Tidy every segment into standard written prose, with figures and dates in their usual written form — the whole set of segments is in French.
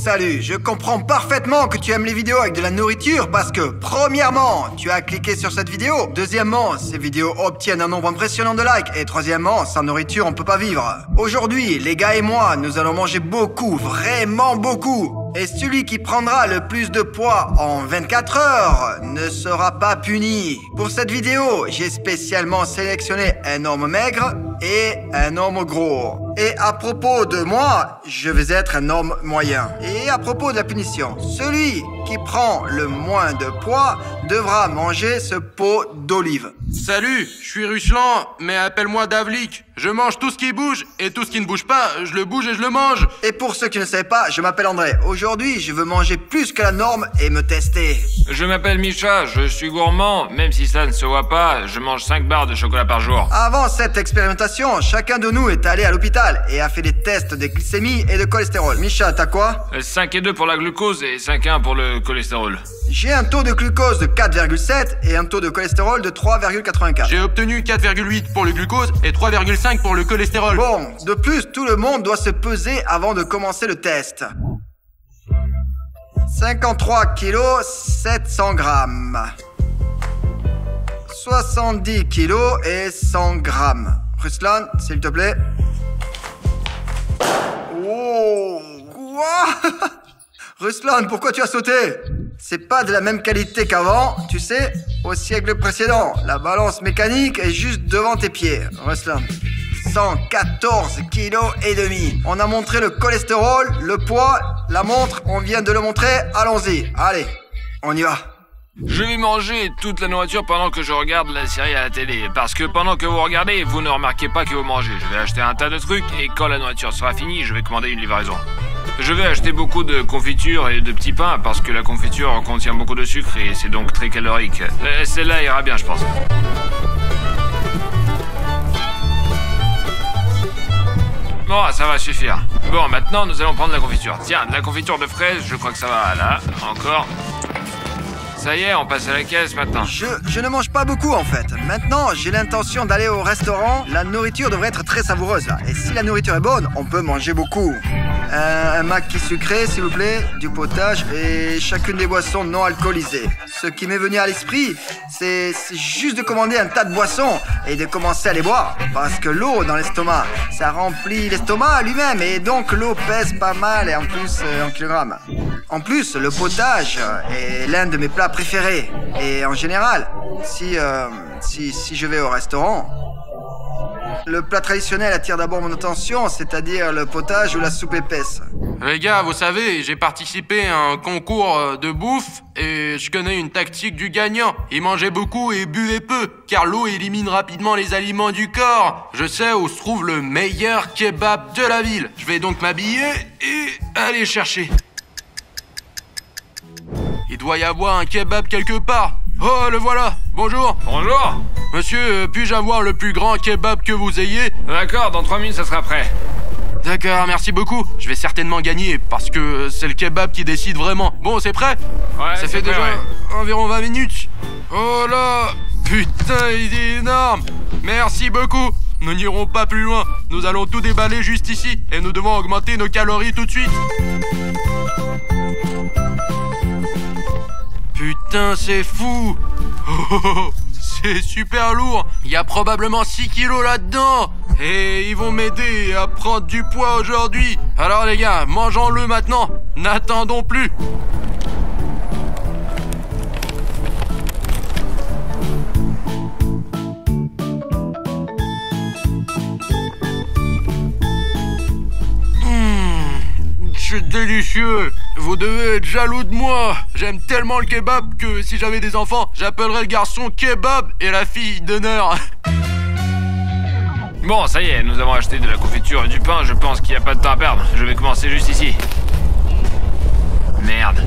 Salut, je comprends parfaitement que tu aimes les vidéos avec de la nourriture parce que, premièrement, tu as cliqué sur cette vidéo. Deuxièmement, ces vidéos obtiennent un nombre impressionnant de likes. Et troisièmement, sans nourriture, on peut pas vivre. Aujourd'hui, les gars et moi, nous allons manger beaucoup, vraiment beaucoup. Et celui qui prendra le plus de poids en 24 heures ne sera pas puni. Pour cette vidéo, j'ai spécialement sélectionné un homme maigre et un homme gros. Et à propos de moi, je vais être un homme moyen. Et à propos de la punition, celui qui prend le moins de poids devra manger ce pot d'olive. Salut, je suis Ruslan, mais appelle-moi Davlik. Je mange tout ce qui bouge, et tout ce qui ne bouge pas, je le bouge et je le mange. Et pour ceux qui ne savent pas, je m'appelle André. Aujourd'hui, je veux manger plus que la norme et me tester. Je m'appelle Misha, je suis gourmand, même si ça ne se voit pas, je mange 5 barres de chocolat par jour. Avant cette expérimentation, chacun de nous est allé à l'hôpital et a fait des tests de glycémie et de cholestérol. Misha, t'as quoi? 5,2 pour la glucose et 5,1 pour le cholestérol. J'ai un taux de glucose de 4,7 et un taux de cholestérol de 3,84. J'ai obtenu 4,8 pour le glucose et 3,5 pour le cholestérol. Bon, de plus, tout le monde doit se peser avant de commencer le test. 53 kilos, 700 grammes. 70 kilos et 100 grammes. Ruslan, s'il te plaît. Oh, quoi? Ruslan, pourquoi tu as sauté? C'est pas de la même qualité qu'avant, tu sais. Au siècle précédent, la balance mécanique est juste devant tes pieds. Ruslan. 114 kilos et demi. On a montré le cholestérol, le poids, la montre, on vient de le montrer. Allons-y. Allez, on y va. Je vais manger toute la nourriture pendant que je regarde la série à la télé. Parce que pendant que vous regardez, vous ne remarquez pas que vous mangez. Je vais acheter un tas de trucs et quand la nourriture sera finie, je vais commander une livraison. Je vais acheter beaucoup de confiture et de petits pains parce que la confiture contient beaucoup de sucre et c'est donc très calorique. Celle-là ira bien, je pense. Bon, ça va suffire. Bon, maintenant, nous allons prendre la confiture. Tiens, de la confiture de fraises, je crois que ça va. Là, encore. Ça y est, on passe à la caisse maintenant. Je ne mange pas beaucoup en fait. Maintenant, j'ai l'intention d'aller au restaurant. La nourriture devrait être très savoureuse là. Et si la nourriture est bonne, on peut manger beaucoup. Un maquis sucré, s'il vous plaît, du potage et chacune des boissons non alcoolisées. Ce qui m'est venu à l'esprit, c'est juste de commander un tas de boissons et de commencer à les boire. Parce que l'eau dans l'estomac, ça remplit l'estomac lui-même et donc l'eau pèse pas mal et en plus en kilogrammes. En plus, le potage est l'un de mes plats préférés. Et en général, si je vais au restaurant, le plat traditionnel attire d'abord mon attention, c'est-à-dire le potage ou la soupe épaisse. Les gars, vous savez, j'ai participé à un concours de bouffe et je connais une tactique du gagnant. Il mangeait beaucoup et buvait peu, car l'eau élimine rapidement les aliments du corps. Je sais où se trouve le meilleur kebab de la ville. Je vais donc m'habiller et aller chercher. Il doit y avoir un kebab quelque part. Oh, le voilà. Bonjour. Bonjour. Monsieur, puis-je avoir le plus grand kebab que vous ayez? D'accord, dans 3 minutes, ça sera prêt. D'accord, merci beaucoup. Je vais certainement gagner, parce que c'est le kebab qui décide vraiment. Bon, c'est prêt? Ouais, ça fait prêt, déjà ouais. environ 20 minutes. Oh là. Putain, il est énorme. Merci beaucoup. Nous n'irons pas plus loin. Nous allons tout déballer juste ici. Et nous devons augmenter nos calories tout de suite. Putain, c'est fou. Oh, c'est super lourd. Il y a probablement 6 kilos là-dedans. Et ils vont m'aider à prendre du poids aujourd'hui. Alors les gars, mangeons-le maintenant. N'attendons plus. C'est délicieux. Vous devez être jaloux de moi. J'aime tellement le kebab que si j'avais des enfants, j'appellerais le garçon kebab et la fille d'honneur. Bon, ça y est, nous avons acheté de la confiture et du pain, je pense qu'il n'y a pas de temps à perdre. Je vais commencer juste ici. Merde.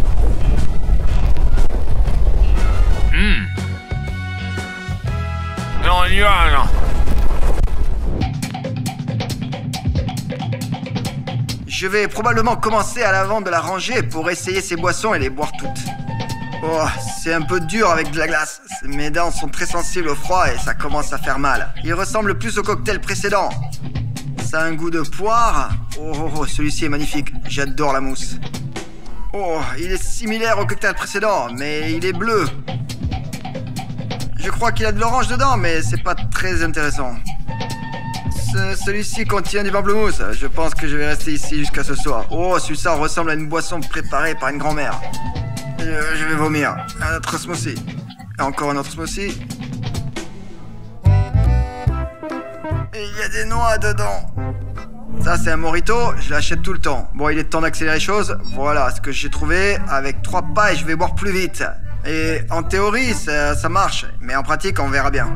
Non, il y a non. Je vais probablement commencer à l'avant de la rangée pour essayer ces boissons et les boire toutes. Oh, c'est un peu dur avec de la glace. Mes dents sont très sensibles au froid et ça commence à faire mal. Il ressemble plus au cocktail précédent. Ça a un goût de poire. Oh, celui-ci est magnifique. J'adore la mousse. Oh, il est similaire au cocktail précédent, mais il est bleu. Je crois qu'il y a de l'orange dedans, mais c'est pas très intéressant. Celui-ci contient du pamplemousse. Je pense que je vais rester ici jusqu'à ce soir. Oh, celui-ci ressemble à une boisson préparée par une grand-mère. Je vais vomir. Un autre smoothie. Et encore un autre smoothie. Et il y a des noix dedans. Ça, c'est un mojito, je l'achète tout le temps. Bon, il est temps d'accélérer les choses. Voilà ce que j'ai trouvé. Avec 3 pailles, je vais boire plus vite. Et en théorie, ça marche. Mais en pratique, on verra bien.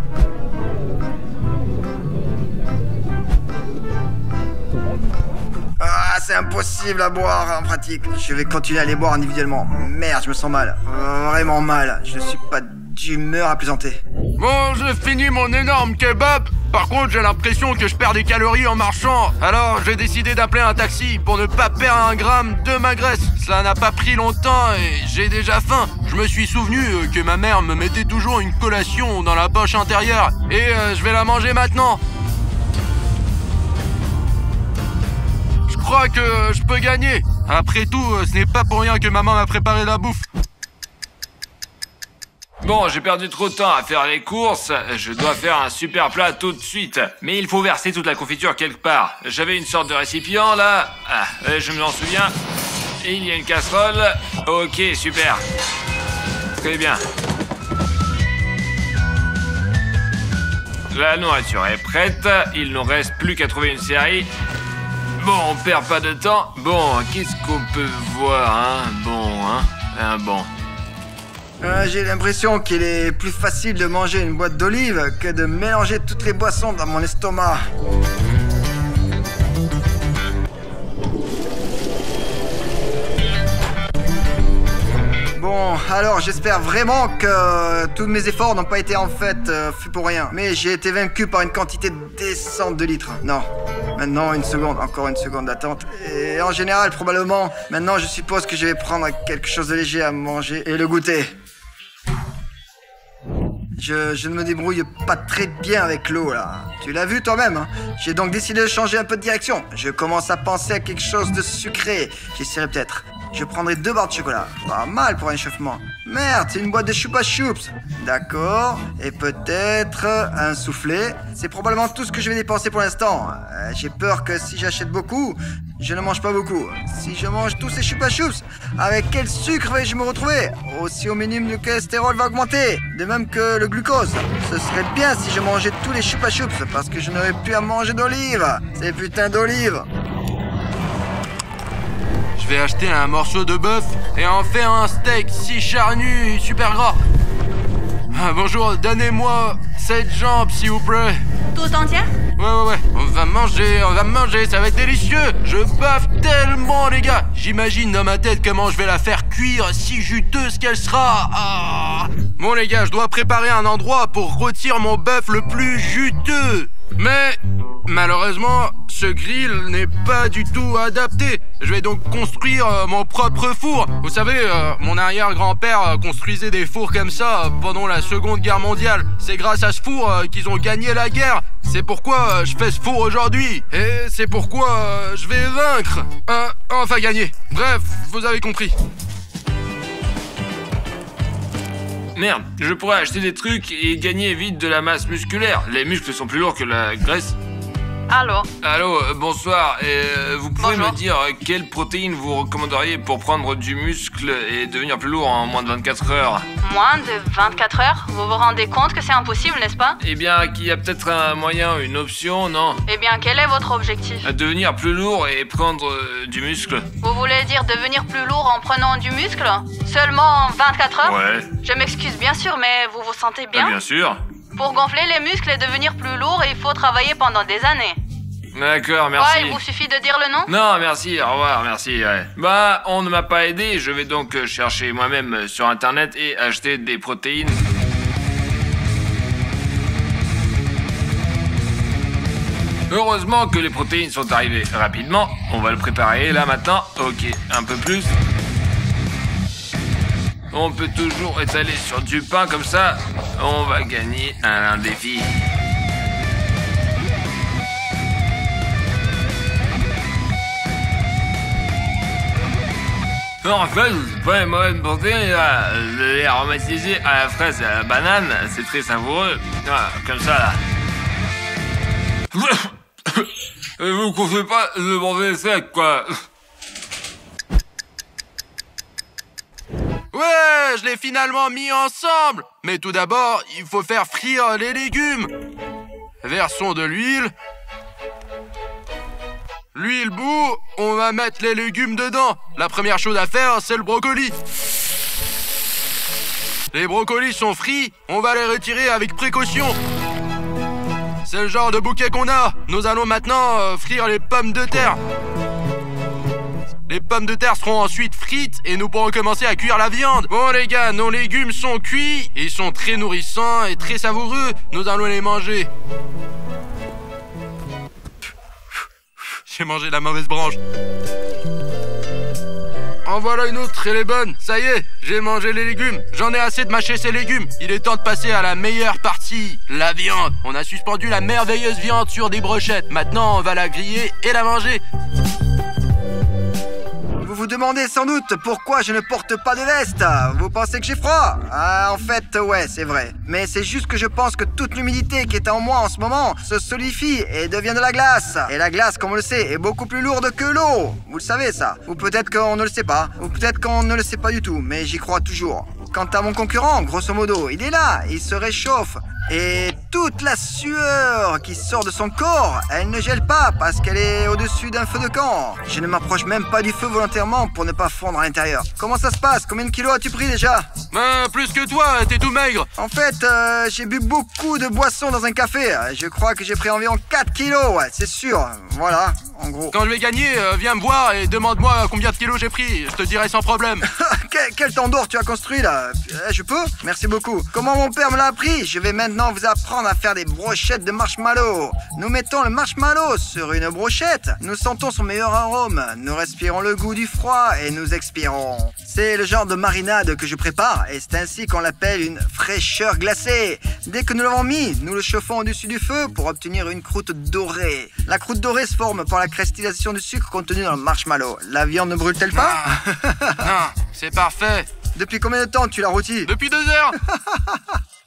Ah, c'est impossible à boire en pratique. Je vais continuer à les boire individuellement. Merde, je me sens mal. Vraiment mal. Je suis pas d'humeur à plaisanter. Bon, j'ai fini mon énorme kebab. Par contre, j'ai l'impression que je perds des calories en marchant. Alors, j'ai décidé d'appeler un taxi pour ne pas perdre 1 gramme de ma graisse. Cela n'a pas pris longtemps et j'ai déjà faim. Je me suis souvenu que ma mère me mettait toujours une collation dans la poche intérieure. Et je vais la manger maintenant. Je crois que je peux gagner. Après tout, ce n'est pas pour rien que maman m'a préparé la bouffe. Bon, j'ai perdu trop de temps à faire les courses, je dois faire un super plat tout de suite. Mais il faut verser toute la confiture quelque part. J'avais une sorte de récipient là, je m'en souviens. Et il y a une casserole, ok, super. Très bien. La nourriture est prête, il nous reste plus qu'à trouver une série. Bon, on perd pas de temps. Bon, qu'est-ce qu'on peut voir, hein? Bon. J'ai l'impression qu'il est plus facile de manger une boîte d'olives que de mélanger toutes les boissons dans mon estomac. Bon, alors j'espère vraiment que tous mes efforts n'ont pas été en fait faits pour rien. Mais j'ai été vaincu par une quantité décente de litres. Non, maintenant encore une seconde d'attente. Et en général, probablement, maintenant je suppose que je vais prendre quelque chose de léger à manger et le goûter. Je ne me débrouille pas très bien avec l'eau, là. Tu l'as vu toi-même, hein? J'ai donc décidé de changer un peu de direction. Je commence à penser à quelque chose de sucré. J'essaierai peut-être. Je prendrai 2 barres de chocolat. Pas mal pour un échauffement. Merde, c'est une boîte de Chupa Chups. D'accord. Et peut-être un soufflet. C'est probablement tout ce que je vais dépenser pour l'instant. J'ai peur que si j'achète beaucoup, je ne mange pas beaucoup. Si je mange tous ces Chupa Chups, avec quel sucre vais-je me retrouver? Aussi au minimum, le cholestérol va augmenter. De même que le glucose. Ce serait bien si je mangeais tous les Chupa Chups, parce que je n'aurais plus à manger d'olives. Ces putains d'olives. Je vais acheter un morceau de bœuf et en faire un steak si charnu et super gras. Ah, bonjour, donnez-moi cette jambe, s'il vous plaît. Tout entière? Ouais. On va manger, ça va être délicieux. Je baffe tellement, les gars. J'imagine dans ma tête comment je vais la faire cuire si juteuse qu'elle sera. Ah. Bon, les gars, je dois préparer un endroit pour rôtir mon bœuf le plus juteux. Mais malheureusement, ce grill n'est pas du tout adapté. Je vais donc construire mon propre four. Vous savez, mon arrière-grand-père construisait des fours comme ça pendant la Seconde Guerre mondiale. C'est grâce à ce four qu'ils ont gagné la guerre. C'est pourquoi je fais ce four aujourd'hui. Et c'est pourquoi je vais vaincre. Enfin gagner. Bref, vous avez compris. Merde, je pourrais acheter des trucs et gagner vite de la masse musculaire. Les muscles sont plus lourds que la graisse. Allô, bonsoir. Vous pouvez me dire quelle protéine vous recommanderiez pour prendre du muscle et devenir plus lourd en moins de 24 heures? Moins de 24 heures? Vous vous rendez compte que c'est impossible, n'est-ce pas? Eh bien, qu'il y a peut-être un moyen, une option, non? Eh bien, quel est votre objectif? Devenir plus lourd et prendre du muscle. Vous voulez dire devenir plus lourd en prenant du muscle? Seulement 24 heures? Ouais. Je m'excuse bien sûr, mais vous vous sentez bien? Bien sûr. Pour gonfler les muscles et devenir plus lourd, il faut travailler pendant des années. D'accord, merci. Ouais, il vous suffit de dire le nom? Non, merci, au revoir, merci, ouais. Bah, on ne m'a pas aidé, je vais donc chercher moi-même sur internet et acheter des protéines. Heureusement que les protéines sont arrivées rapidement. On va le préparer là maintenant. Ok, un peu plus. On peut toujours étaler sur du pain comme ça. On va gagner un défi. Non, en fait, c'est pas une mauvaise santé, le lait aromatisé à la fraise et à la banane, c'est très savoureux. Voilà, comme ça, là. Je vous conseille pas de manger sec, quoi. Ouais, je l'ai finalement mis ensemble. Mais tout d'abord, il faut faire frire les légumes. Versons de l'huile. L'huile bout, on va mettre les légumes dedans. La première chose à faire, c'est le brocoli. Les brocolis sont frits, on va les retirer avec précaution. C'est le genre de bouquet qu'on a. Nous allons maintenant frire les pommes de terre. Les pommes de terre seront ensuite frites et nous pourrons commencer à cuire la viande. Bon les gars, nos légumes sont cuits. Ils sont très nourrissants et très savoureux. Nous allons les manger. J'ai mangé la mauvaise branche. En voilà une autre, elle est bonne. Ça y est, j'ai mangé les légumes. J'en ai assez de mâcher ces légumes. Il est temps de passer à la meilleure partie, la viande. On a suspendu la merveilleuse viande sur des brochettes. Maintenant, on va la griller et la manger. Vous vous demandez sans doute pourquoi je ne porte pas de veste. Vous pensez que j'ai froid? Ah, en fait, ouais, c'est vrai. Mais c'est juste que je pense que toute l'humidité qui est en moi en ce moment se solidifie et devient de la glace. Et la glace, comme on le sait, est beaucoup plus lourde que l'eau. Vous le savez, ça. Ou peut-être qu'on ne le sait pas. Ou peut-être qu'on ne le sait pas du tout. Mais j'y crois toujours. Quant à mon concurrent, grosso modo, il est là. Il se réchauffe. Et toute la sueur qui sort de son corps, elle ne gèle pas parce qu'elle est au-dessus d'un feu de camp. Je ne m'approche même pas du feu volontairement pour ne pas fondre à l'intérieur. Comment ça se passe? Combien de kilos as-tu pris déjà? Plus que toi, t'es tout maigre. En fait, j'ai bu beaucoup de boissons dans un café. Je crois que j'ai pris environ 4 kilos, ouais, c'est sûr. Voilà, en gros. Quand je vais gagner, viens me voir et demande-moi combien de kilos j'ai pris. Je te dirai sans problème. Quel tandoor tu as construit là? Je peux? Merci beaucoup. Comment mon père me l'a appris? Je vais maintenant vous apprendre à faire des brochettes de marshmallow. Nous mettons le marshmallow sur une brochette. Nous sentons son meilleur arôme. Nous respirons le goût du froid et nous expirons. C'est le genre de marinade que je prépare et c'est ainsi qu'on l'appelle une fraîcheur glacée. Dès que nous l'avons mis, nous le chauffons au-dessus du feu pour obtenir une croûte dorée. La croûte dorée se forme par la cristallisation du sucre contenu dans le marshmallow. La viande ne brûle-t-elle pas? Non, c'est parfait. Depuis combien de temps tu l'as rôti? Depuis 2 heures.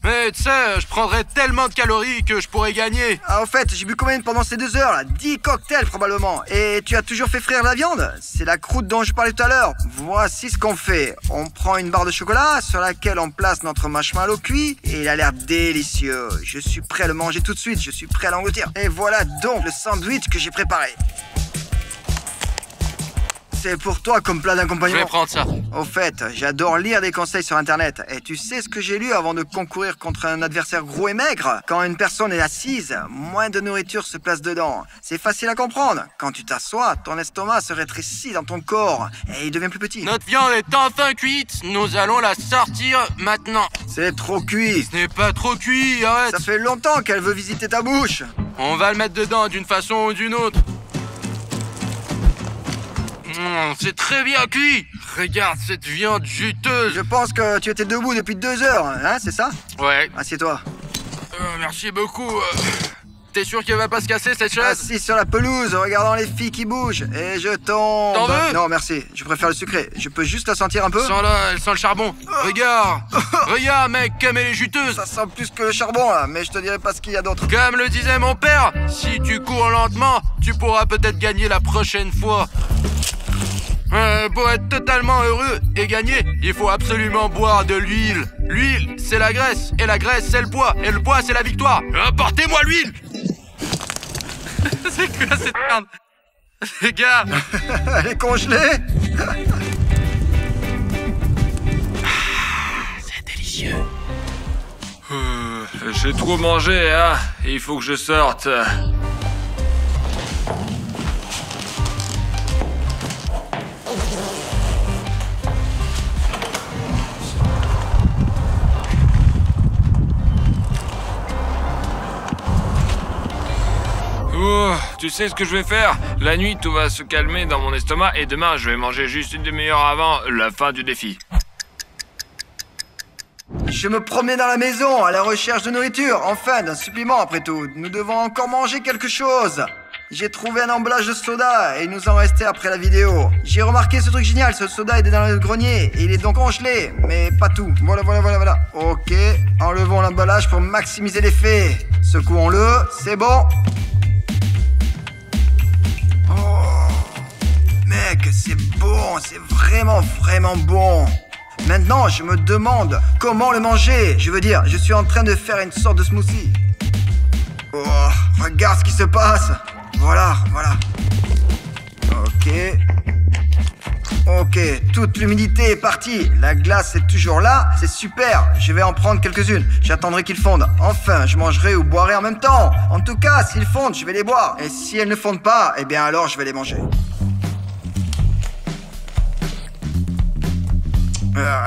Mais tu sais, je prendrais tellement de calories que je pourrais gagner. Ah, au fait, j'ai bu combien pendant ces 2 heures là? 10 cocktails probablement. Et tu as toujours fait frire la viande? C'est la croûte dont je parlais tout à l'heure. Voici ce qu'on fait. On prend une barre de chocolat sur laquelle on place notre marshmallow cuit et il a l'air délicieux. Je suis prêt à le manger tout de suite, je suis prêt à l'engloutir. Et voilà donc le sandwich que j'ai préparé. C'est pour toi comme plat d'accompagnement. Je vais prendre ça. Au fait, j'adore lire des conseils sur internet. Et tu sais ce que j'ai lu avant de concourir contre un adversaire gros et maigre? Quand une personne est assise, moins de nourriture se place dedans. C'est facile à comprendre. Quand tu t'assois, ton estomac se rétrécit dans ton corps et il devient plus petit. Notre viande est enfin cuite. Nous allons la sortir maintenant. C'est trop cuit. Ce n'est pas trop cuit, arrête. Ça fait longtemps qu'elle veut visiter ta bouche. On va le mettre dedans d'une façon ou d'une autre. C'est très bien cuit. Regarde cette viande juteuse. Je pense que tu étais debout depuis 2 heures, hein, c'est ça? Ouais. Assieds-toi. Merci beaucoup. T'es sûr qu'elle va pas se casser cette chaise? Assis sur la pelouse, regardant les filles qui bougent. Et je tombe. T'en veux? Non, merci. Je préfère le sucré. Je peux juste la sentir un peu? Elle sent le charbon. Regarde. Regarde, mec, comme elle est juteuse. Ça sent plus que le charbon, là. Mais je te dirai pas ce qu'il y a d'autre. Comme le disait mon père, si tu cours lentement, tu pourras peut-être gagner la prochaine fois. Pour être totalement heureux et gagner, il faut absolument boire de l'huile. L'huile, c'est la graisse. Et la graisse, c'est le poids. Et le poids, c'est la victoire. Apportez-moi l'huile. C'est quoi cette merde? Les gars. Elle est congelée. C'est délicieux. J'ai trop mangé, hein. Il faut que je sorte. Tu sais ce que je vais faire? La nuit, tout va se calmer dans mon estomac et demain, je vais manger juste une demi-heure avant la fin du défi. Je me promenais dans la maison à la recherche de nourriture. Enfin, d'un supplément après tout. Nous devons encore manger quelque chose. J'ai trouvé un emballage de soda et il nous en restait après la vidéo. J'ai remarqué ce truc génial, ce soda est dans le grenier et il est donc congelé, mais pas tout. Voilà. Ok, enlevons l'emballage pour maximiser l'effet. Secouons-le, c'est bon. Mec, c'est bon, c'est vraiment bon. Maintenant, je me demande comment le manger. Je veux dire, je suis en train de faire une sorte de smoothie. Oh, regarde ce qui se passe. Voilà. Ok, toute l'humidité est partie. La glace est toujours là, c'est super. Je vais en prendre quelques-unes. J'attendrai qu'ils fondent. Enfin, je mangerai ou boirai en même temps. En tout cas, s'ils fondent, je vais les boire. Et si elles ne fondent pas, eh bien alors je vais les manger.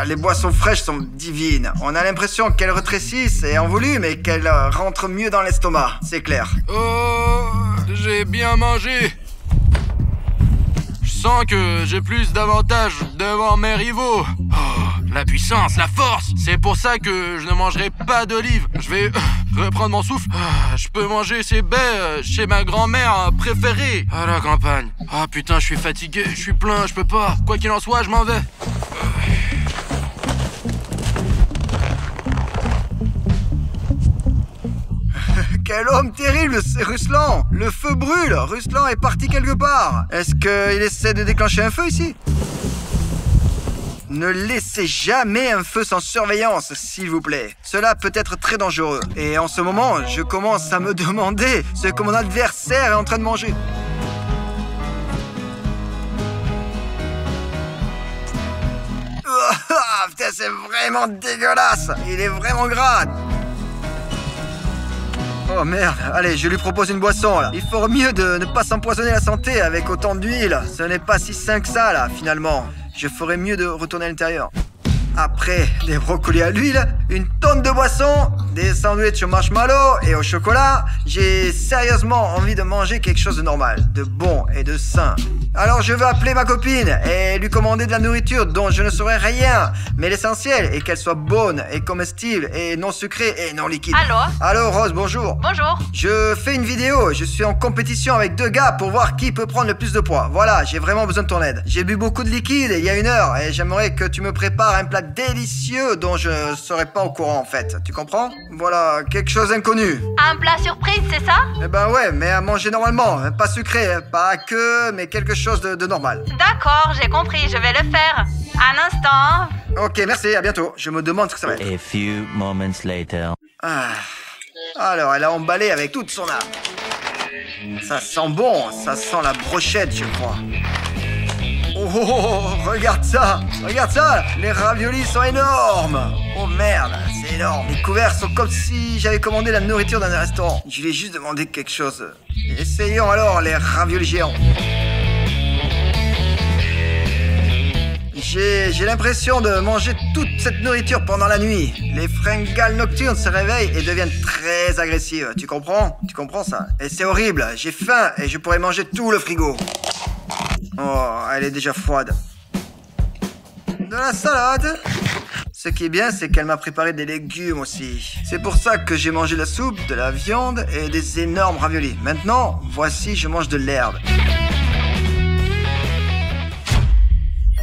Les boissons fraîches sont divines. On a l'impression qu'elles rétrécissent et en volume et qu'elles rentrent mieux dans l'estomac, c'est clair. Oh, j'ai bien mangé. Je sens que j'ai plus d'avantages devant mes rivaux. Oh, la puissance, la force. C'est pour ça que je ne mangerai pas d'olives. Je vais reprendre mon souffle. Je peux manger ces baies chez ma grand-mère préférée à la campagne. Ah putain, je suis fatigué, je suis plein, je peux pas. Quoi qu'il en soit, je m'en vais. Quel homme terrible, c'est Ruslan. Le feu brûle, Ruslan est parti quelque part. Est-ce qu'il essaie de déclencher un feu ici? Ne laissez jamais un feu sans surveillance, s'il vous plaît. Cela peut être très dangereux. Et en ce moment, je commence à me demander ce que mon adversaire est en train de manger. Putain, c'est vraiment dégueulasse. Il est vraiment gras. Oh merde, allez, je lui propose une boisson là. Il faut mieux de ne pas s'empoisonner la santé avec autant d'huile. Ce n'est pas si sain que ça là, finalement. Je ferais mieux de retourner à l'intérieur. Après des brocolis à l'huile, une tonne de boissons, des sandwichs au marshmallow et au chocolat, j'ai sérieusement envie de manger quelque chose de normal, de bon et de sain. Alors je vais appeler ma copine et lui commander de la nourriture dont je ne saurais rien. Mais l'essentiel est qu'elle soit bonne et comestible et non sucrée et non liquide. Allô Rose, bonjour. Bonjour. Je fais une vidéo, je suis en compétition avec 2 gars pour voir qui peut prendre le plus de poids. Voilà, j'ai vraiment besoin de ton aide. J'ai bu beaucoup de liquide il y a 1 heure et j'aimerais que tu me prépares un plat délicieux dont je ne serais pas au courant en fait. Tu comprends? Voilà, quelque chose d'inconnu. Un plat surprise, c'est ça? Eh ben ouais, mais à manger normalement. Pas sucré, pas que, mais quelque chose de normal. D'accord, j'ai compris, je vais le faire. Un instant. Ok, merci, à bientôt. Je me demande ce que ça va être. A few moments later. Alors, elle a emballé avec toute son âme. Ça sent bon, ça sent la brochette, je crois. Oh, regarde ça, les raviolis sont énormes. Oh merde, c'est énorme. Les couverts sont comme si j'avais commandé la nourriture dans un restaurant. Je lui ai juste demandé quelque chose. Essayons alors les raviolis géants. J'ai l'impression de manger toute cette nourriture pendant la nuit. Les fringales nocturnes se réveillent et deviennent très agressives. Tu comprends? Tu comprends ça? Et c'est horrible, j'ai faim et je pourrais manger tout le frigo. Oh, elle est déjà froide. De la salade. Ce qui est bien, c'est qu'elle m'a préparé des légumes aussi. C'est pour ça que j'ai mangé de la soupe, de la viande et des énormes raviolis. Maintenant, voici, je mange de l'herbe.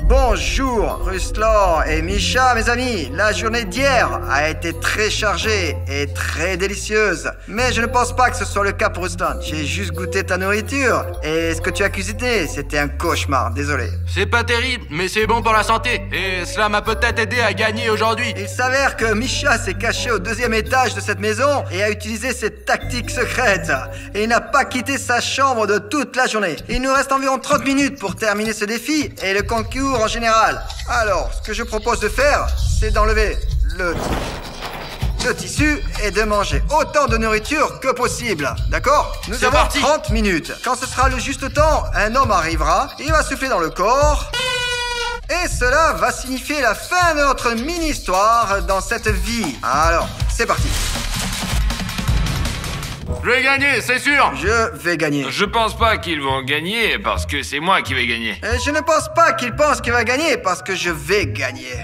Bonjour Ruslan et Misha mes amis, la journée d'hier a été très chargée et très délicieuse. Mais je ne pense pas que ce soit le cas pour Ruslan. J'ai juste goûté ta nourriture et ce que tu as cuisiné, c'était un cauchemar, désolé. C'est pas terrible, mais c'est bon pour la santé et cela m'a peut-être aidé à gagner aujourd'hui. Il s'avère que Misha s'est caché au 2e étage de cette maison et a utilisé ses tactiques secrètes. Et il n'a pas quitté sa chambre de toute la journée. Il nous reste environ 30 minutes pour terminer ce défi et le concours en général. Alors, ce que je propose de faire, c'est d'enlever le tissu et de manger autant de nourriture que possible. D'accord? Nous avons 30 minutes. Quand ce sera le juste temps, un homme arrivera, il va souffler dans le corps. Et cela va signifier la fin de notre mini-histoire dans cette vie. Alors, c'est parti. Je vais gagner, c'est sûr. Je vais gagner. Je pense pas qu'ils vont gagner parce que c'est moi qui vais gagner. Et je ne pense pas qu'il pense qu'il va gagner parce que je vais gagner.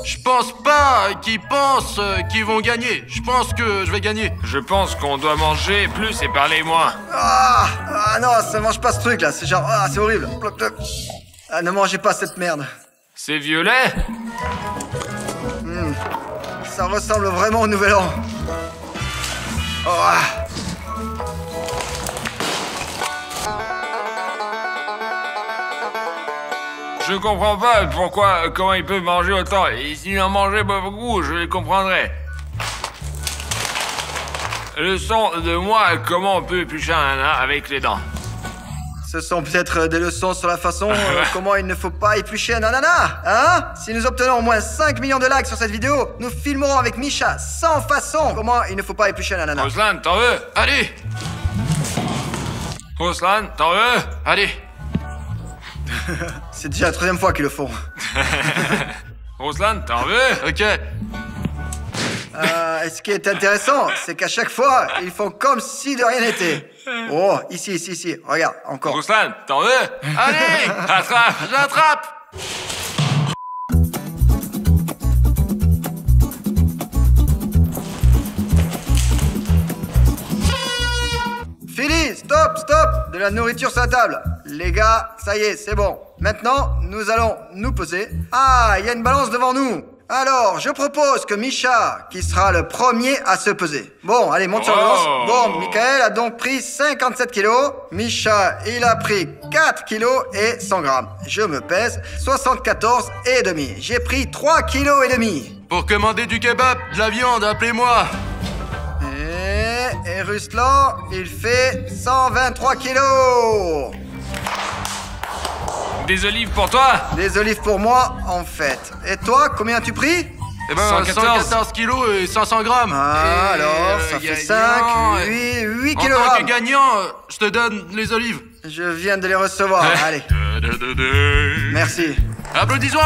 Je pense pas qu'ils pensent qu'ils vont gagner. Je pense que je vais gagner. Je pense qu'on doit manger plus et parler moins. Ah non, ça mange pas ce truc là, c'est genre, c'est horrible. Plop, plop. Ah, ne mangez pas cette merde. C'est violet? Ça ressemble vraiment au Nouvel An. Oh, Je comprends pas comment ils peuvent manger autant. Et s'ils en mangeaient pas beaucoup, je les comprendrais. Leçon de moi, comment on peut éplucher un ananas avec les dents. Ce sont peut-être des leçons sur la façon comment il ne faut pas éplucher un ananas, hein? Si nous obtenons au moins 5 millions de likes sur cette vidéo, nous filmerons avec Misha sans façon comment il ne faut pas éplucher un ananas. Ruslan, t'en veux? Allez, Ruslan, t'en veux? allez. C'est déjà la 3e fois qu'ils le font. Ruslan, t'en veux? Ok. Et ce qui est intéressant, c'est qu'à chaque fois, ils font comme si de rien n'était. Oh, ici, regarde, encore. Ruslan, t'en veux? Allez, Attrape! j'attrape. Philly, stop! De la nourriture sur la table. Les gars, ça y est, c'est bon. Maintenant, nous allons nous peser. Ah, il y a une balance devant nous. Alors, je propose que Misha, qui sera le premier à se peser. Bon, allez, monte sur la balance. Bon, Michael a donc pris 57 kilos. Misha, il a pris 4 kilos et 100 grammes. Je me pèse 74 et demi. J'ai pris 3 kilos et demi. Pour commander du kebab, de la viande, appelez-moi. Et Ruslan, il fait 123 kilos. Des olives pour toi? Des olives pour moi, en fait. Et toi, combien as-tu pris? Eh ben, 114 kilos et 500 grammes. Ah, Et, alors, ça fait 5, 8 En tant que kilogrammes. gagnant, je te donne les olives. Je viens de les recevoir, allez. Merci. Applaudissons.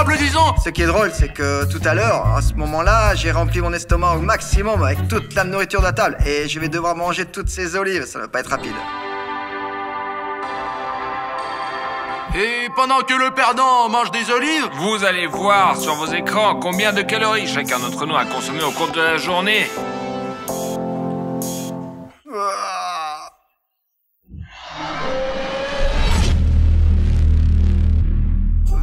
Ce qui est drôle, c'est que tout à l'heure, à ce moment-là, j'ai rempli mon estomac au maximum avec toute la nourriture de la table. Et je vais devoir manger toutes ces olives, ça va pas être rapide. Et pendant que le perdant mange des olives, Vous allez voir sur vos écrans combien de calories chacun d'entre nous a consommé au cours de la journée. Ah.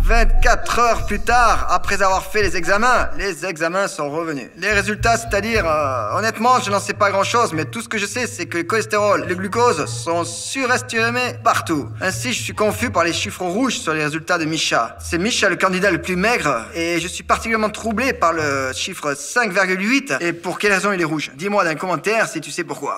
24 heures plus tard, après avoir fait les examens sont revenus. Les résultats, c'est-à-dire, honnêtement, je n'en sais pas grand-chose, mais tout ce que je sais, c'est que le cholestérol, le glucose sont surestimés partout. Ainsi, je suis confus par les chiffres rouges sur les résultats de Misha. C'est Misha le candidat le plus maigre, et je suis particulièrement troublé par le chiffre 5,8. Et pour quelle raison il est rouge? Dis-moi dans les commentaires si tu sais pourquoi.